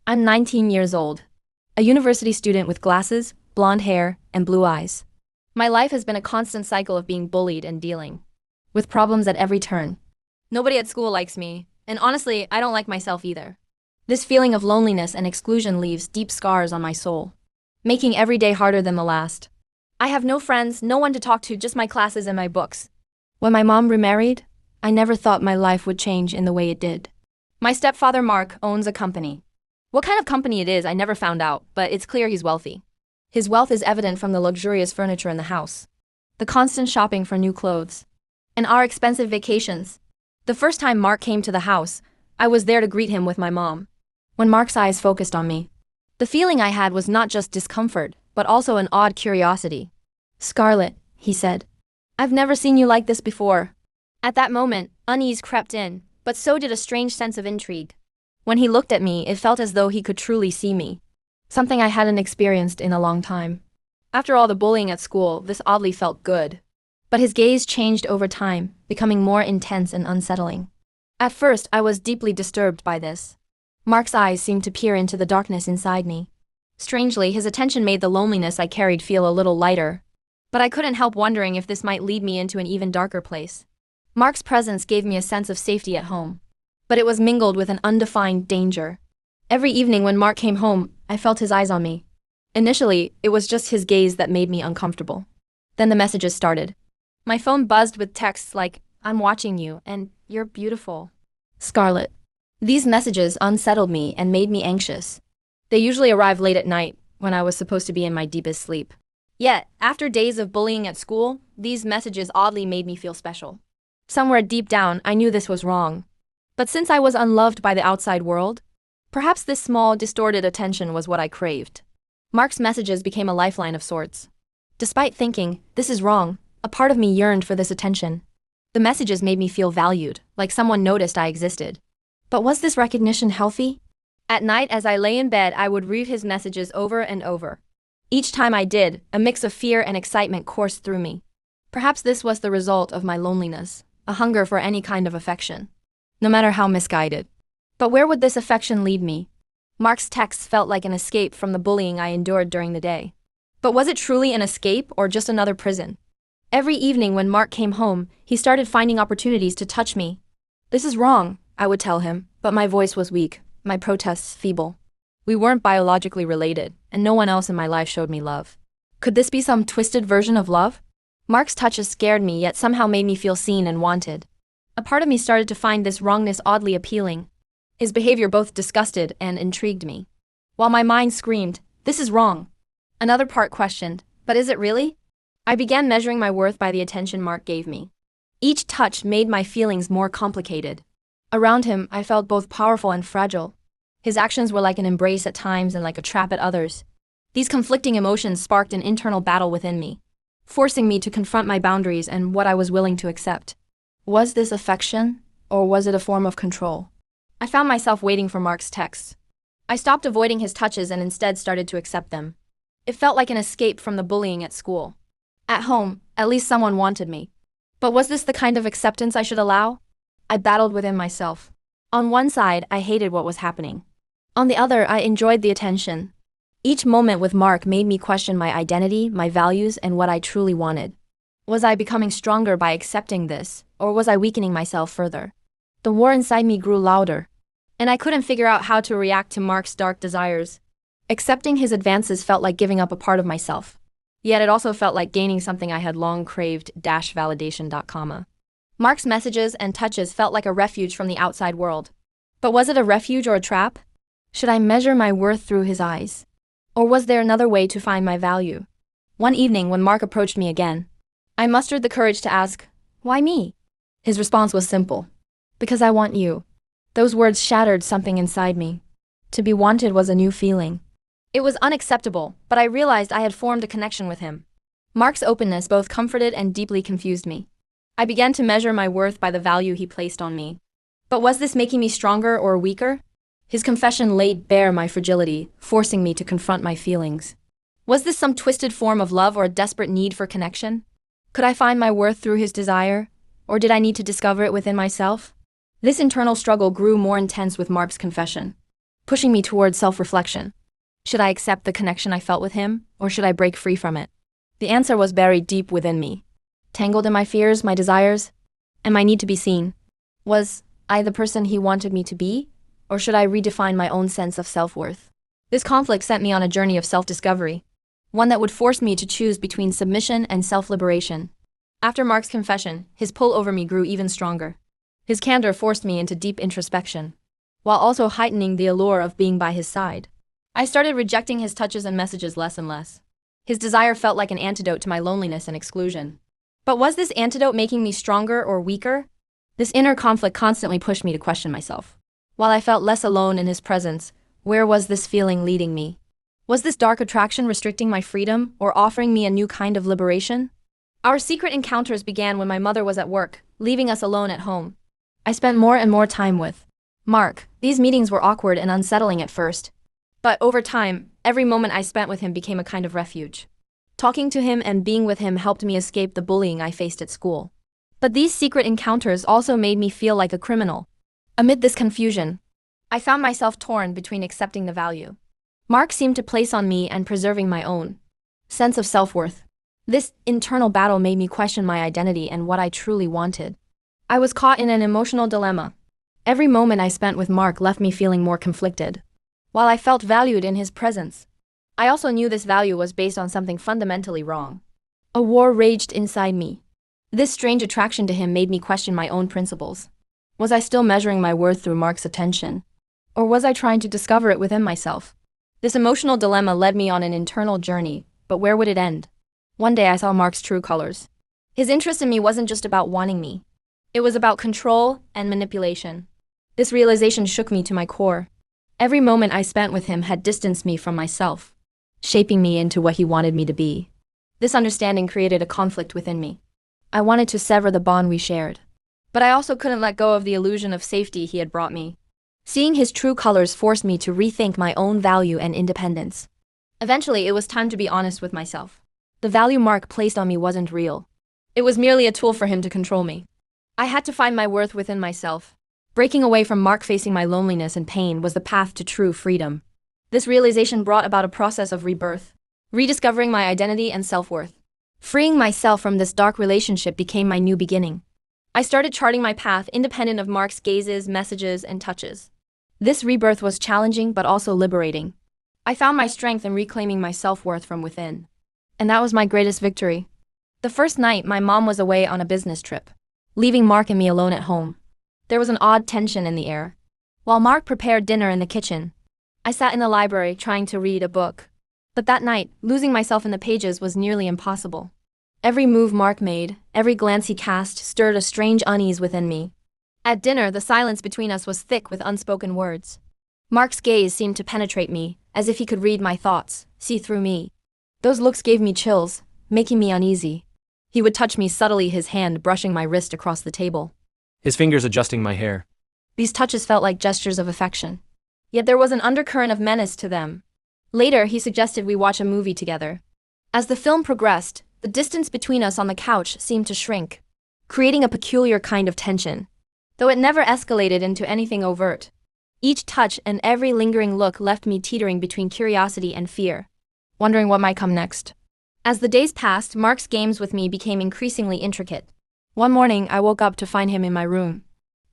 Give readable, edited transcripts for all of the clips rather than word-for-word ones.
I'm 19 years old, a university student with glasses, blonde hair, and blue eyes. My life has been a constant cycle of being bullied and dealing with problems at every turn. Nobody at school likes me, and honestly, I don't like myself either. This feeling of loneliness and exclusion leaves deep scars on my soul, making every day harder than the last. I have no friends, no one to talk to, just my classes and my books. When my mom remarried, I never thought my life would change in the way it did. My stepfather Mark owns a company. What kind of company it is, I never found out, but it's clear he's wealthy. His wealth is evident from the luxurious furniture in the house, the constant shopping for new clothes, and our expensive vacations. The first time Mark came to the house, I was there to greet him with my mom. When Mark's eyes focused on me, the feeling I had was not just discomfort, but also an odd curiosity. "Scarlett," he said, "I've never seen you like this before." At that moment, unease crept in, but so did a strange sense of intrigue. When he looked at me, it felt as though he could truly see me, something I hadn't experienced in a long time. After all the bullying at school, this oddly felt good. But his gaze changed over time, becoming more intense and unsettling. At first, I was deeply disturbed by this. Mark's eyes seemed to peer into the darkness inside me. Strangely, his attention made the loneliness I carried feel a little lighter. But I couldn't help wondering if this might lead me into an even darker place. Mark's presence gave me a sense of safety at home, but it was mingled with an undefined danger. Every evening when Mark came home, I felt his eyes on me. Initially, it was just his gaze that made me uncomfortable. Then the messages started. My phone buzzed with texts like, "I'm watching you," and "You're beautiful, Scarlett." These messages unsettled me and made me anxious. They usually arrived late at night, when I was supposed to be in my deepest sleep. Yet, after days of bullying at school, these messages oddly made me feel special. Somewhere deep down, I knew this was wrong. But since I was unloved by the outside world, perhaps this small, distorted attention was what I craved. Mark's messages became a lifeline of sorts. Despite thinking, "This is wrong," a part of me yearned for this attention. The messages made me feel valued, like someone noticed I existed. But was this recognition healthy? At night, as I lay in bed, I would read his messages over and over. Each time I did, a mix of fear and excitement coursed through me. Perhaps this was the result of my loneliness, a hunger for any kind of affection, no matter how misguided. But where would this affection lead me? Mark's texts felt like an escape from the bullying I endured during the day. But was it truly an escape or just another prison? Every evening when Mark came home, he started finding opportunities to touch me. "This is wrong," I would tell him, but my voice was weak, my protests feeble. We weren't biologically related, and no one else in my life showed me love. Could this be some twisted version of love? Mark's touches scared me, yet somehow made me feel seen and wanted. A part of me started to find this wrongness oddly appealing. His behavior both disgusted and intrigued me. While my mind screamed, "This is wrong," another part questioned, "But is it really?" I began measuring my worth by the attention Mark gave me. Each touch made my feelings more complicated. Around him, I felt both powerful and fragile. His actions were like an embrace at times and like a trap at others. These conflicting emotions sparked an internal battle within me, forcing me to confront my boundaries and what I was willing to accept. Was this affection, or was it a form of control? I found myself waiting for Mark's texts. I stopped avoiding his touches and instead started to accept them. It felt like an escape from the bullying at school. At home, at least someone wanted me. But was this the kind of acceptance I should allow? I battled within myself. On one side, I hated what was happening. On the other, I enjoyed the attention. Each moment with Mark made me question my identity, my values, and what I truly wanted. Was I becoming stronger by accepting this, or was I weakening myself further? The war inside me grew louder, and I couldn't figure out how to react to Mark's dark desires. Accepting his advances felt like giving up a part of myself. Yet it also felt like gaining something I had long craved. Validation.com. Mark's messages and touches felt like a refuge from the outside world. But was it a refuge or a trap? Should I measure my worth through his eyes? Or was there another way to find my value? One evening when Mark approached me again, I mustered the courage to ask, "Why me?" His response was simple. "Because I want you." Those words shattered something inside me. To be wanted was a new feeling. It was unacceptable, but I realized I had formed a connection with him. Mark's openness both comforted and deeply confused me. I began to measure my worth by the value he placed on me. But was this making me stronger or weaker? His confession laid bare my fragility, forcing me to confront my feelings. Was this some twisted form of love or a desperate need for connection? Could I find my worth through his desire, or did I need to discover it within myself? This internal struggle grew more intense with Mark's confession. pushing me towards self-reflection. Should I accept the connection I felt with him, or should I break free from it? The answer was buried deep within me. Tangled in my fears, my desires, and my need to be seen. Was I the person he wanted me to be, or should I redefine my own sense of self-worth? This conflict sent me on a journey of self-discovery, one that would force me to choose between submission and self-liberation. After Mark's confession, his pull over me grew even stronger. His candor forced me into deep introspection, while also heightening the allure of being by his side. I started rejecting his touches and messages less and less. His desire felt like an antidote to my loneliness and exclusion. But was this antidote making me stronger or weaker? This inner conflict constantly pushed me to question myself. While I felt less alone in his presence, where was this feeling leading me? Was this dark attraction restricting my freedom or offering me a new kind of liberation? Our secret encounters began when my mother was at work, leaving us alone at home. I spent more and more time with Mark. These meetings were awkward and unsettling at first. But over time, every moment I spent with him became a kind of refuge. Talking to him and being with him helped me escape the bullying I faced at school. But these secret encounters also made me feel like a criminal. Amid this confusion, I found myself torn between accepting the value Mark seemed to place on me and preserving my own sense of self-worth. This internal battle made me question my identity and what I truly wanted. I was caught in an emotional dilemma. Every moment I spent with Mark left me feeling more conflicted. While I felt valued in his presence, I also knew this value was based on something fundamentally wrong. A war raged inside me. This strange attraction to him made me question my own principles. Was I still measuring my worth through Mark's attention? Or was I trying to discover it within myself? This emotional dilemma led me on an internal journey, but where would it end? One day I saw Mark's true colors. His interest in me wasn't just about wanting me. It was about control and manipulation. This realization shook me to my core. Every moment I spent with him had distanced me from myself, shaping me into what he wanted me to be. This understanding created a conflict within me. I wanted to sever the bond we shared, but I also couldn't let go of the illusion of safety he had brought me. Seeing his true colors forced me to rethink my own value and independence. Eventually, it was time to be honest with myself. The value Mark placed on me wasn't real. It was merely a tool for him to control me. I had to find my worth within myself. Breaking away from Mark facing my loneliness and pain was the path to true freedom. This realization brought about a process of rebirth, rediscovering my identity and self-worth. Freeing myself from this dark relationship became my new beginning. I started charting my path independent of Mark's gazes, messages, and touches. This rebirth was challenging but also liberating. I found my strength in reclaiming my self-worth from within. And that was my greatest victory. The first night, my mom was away on a business trip, leaving Mark and me alone at home. There was an odd tension in the air. While Mark prepared dinner in the kitchen, I sat in the library trying to read a book. But that night, losing myself in the pages was nearly impossible. Every move Mark made, every glance he cast stirred a strange unease within me. At dinner, the silence between us was thick with unspoken words. Mark's gaze seemed to penetrate me, as if he could read my thoughts, see through me. Those looks gave me chills, making me uneasy. He would touch me subtly, his hand brushing my wrist across the table, his fingers adjusting my hair. These touches felt like gestures of affection. Yet there was an undercurrent of menace to them. Later, he suggested we watch a movie together. As the film progressed, the distance between us on the couch seemed to shrink, creating a peculiar kind of tension. Though it never escalated into anything overt, each touch and every lingering look left me teetering between curiosity and fear, wondering what might come next. As the days passed, Mark's games with me became increasingly intricate. One morning, I woke up to find him in my room.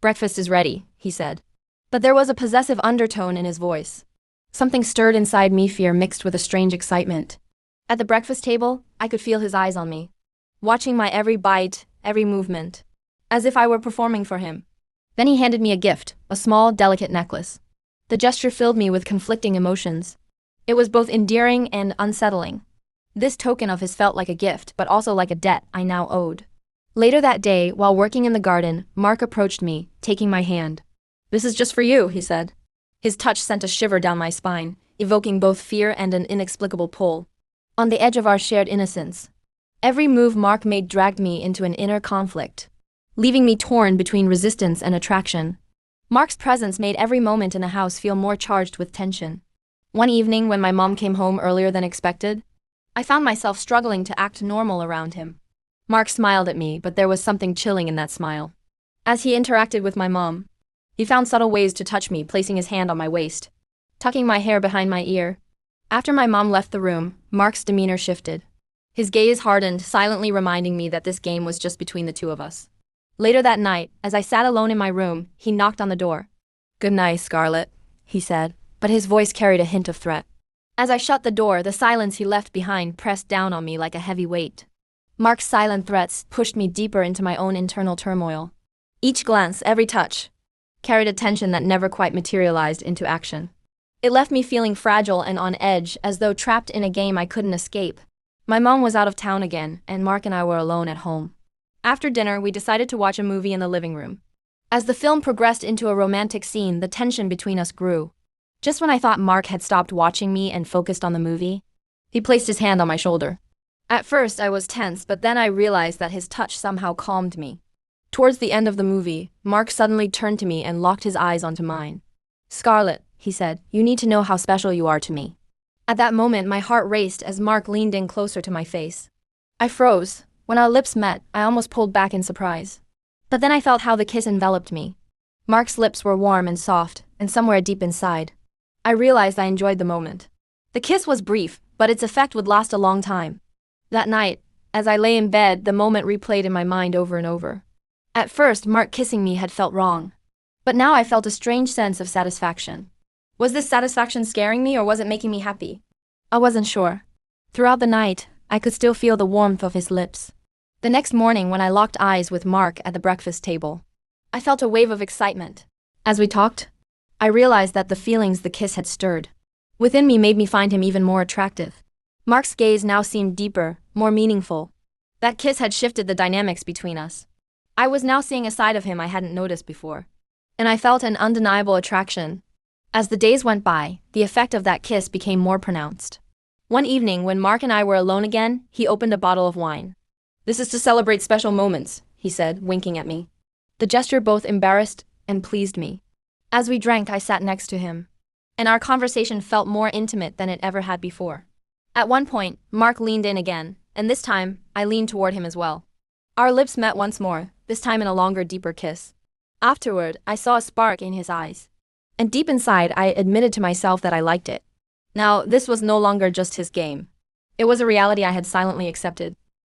"Breakfast is ready," he said. But there was a possessive undertone in his voice. Something stirred inside me, fear mixed with a strange excitement. At the breakfast table, I could feel his eyes on me, watching my every bite, every movement, as if I were performing for him. Then he handed me a gift, a small, delicate necklace. The gesture filled me with conflicting emotions. It was both endearing and unsettling. This token of his felt like a gift, but also like a debt I now owed. Later that day, while working in the garden, Mark approached me, taking my hand. "This is just for you," he said. His touch sent a shiver down my spine, evoking both fear and an inexplicable pull. On the edge of our shared innocence, every move Mark made dragged me into an inner conflict, leaving me torn between resistance and attraction. Mark's presence made every moment in the house feel more charged with tension. One evening, when my mom came home earlier than expected, I found myself struggling to act normal around him. Mark smiled at me, but there was something chilling in that smile. As he interacted with my mom, he found subtle ways to touch me, placing his hand on my waist, tucking my hair behind my ear. After my mom left the room, Mark's demeanor shifted. His gaze hardened, silently reminding me that this game was just between the two of us. Later that night, as I sat alone in my room, he knocked on the door. "Good night, Scarlett," he said, but his voice carried a hint of threat. As I shut the door, the silence he left behind pressed down on me like a heavy weight. Mark's silent threats pushed me deeper into my own internal turmoil. Each glance, every touch, carried a tension that never quite materialized into action. It left me feeling fragile and on edge, as though trapped in a game I couldn't escape. My mom was out of town again, and Mark and I were alone at home. After dinner, we decided to watch a movie in the living room. As the film progressed into a romantic scene, the tension between us grew. Just when I thought Mark had stopped watching me and focused on the movie, he placed his hand on my shoulder. At first, I was tense, but then I realized that his touch somehow calmed me. Towards the end of the movie, Mark suddenly turned to me and locked his eyes onto mine. "Scarlett," he said, "you need to know how special you are to me." At that moment, my heart raced as Mark leaned in closer to my face. I froze. When our lips met, I almost pulled back in surprise. But then I felt how the kiss enveloped me. Mark's lips were warm and soft, and somewhere deep inside, I realized I enjoyed the moment. The kiss was brief, but its effect would last a long time. That night, as I lay in bed, the moment replayed in my mind over and over. At first, Mark kissing me had felt wrong. But now I felt a strange sense of satisfaction. Was this satisfaction scaring me, or was it making me happy? I wasn't sure. Throughout the night, I could still feel the warmth of his lips. The next morning, when I locked eyes with Mark at the breakfast table, I felt a wave of excitement. As we talked, I realized that the feelings the kiss had stirred within me made me find him even more attractive. Mark's gaze now seemed deeper, more meaningful. That kiss had shifted the dynamics between us. I was now seeing a side of him I hadn't noticed before, and I felt an undeniable attraction. As the days went by, the effect of that kiss became more pronounced. One evening, when Mark and I were alone again, he opened a bottle of wine. "This is to celebrate special moments," he said, winking at me. The gesture both embarrassed and pleased me. As we drank, I sat next to him, and our conversation felt more intimate than it ever had before. At one point, Mark leaned in again, and this time, I leaned toward him as well. Our lips met once more, this time in a longer, deeper kiss. Afterward, I saw a spark in his eyes, and deep inside, I admitted to myself that I liked it. Now, this was no longer just his game. It was a reality I had silently accepted.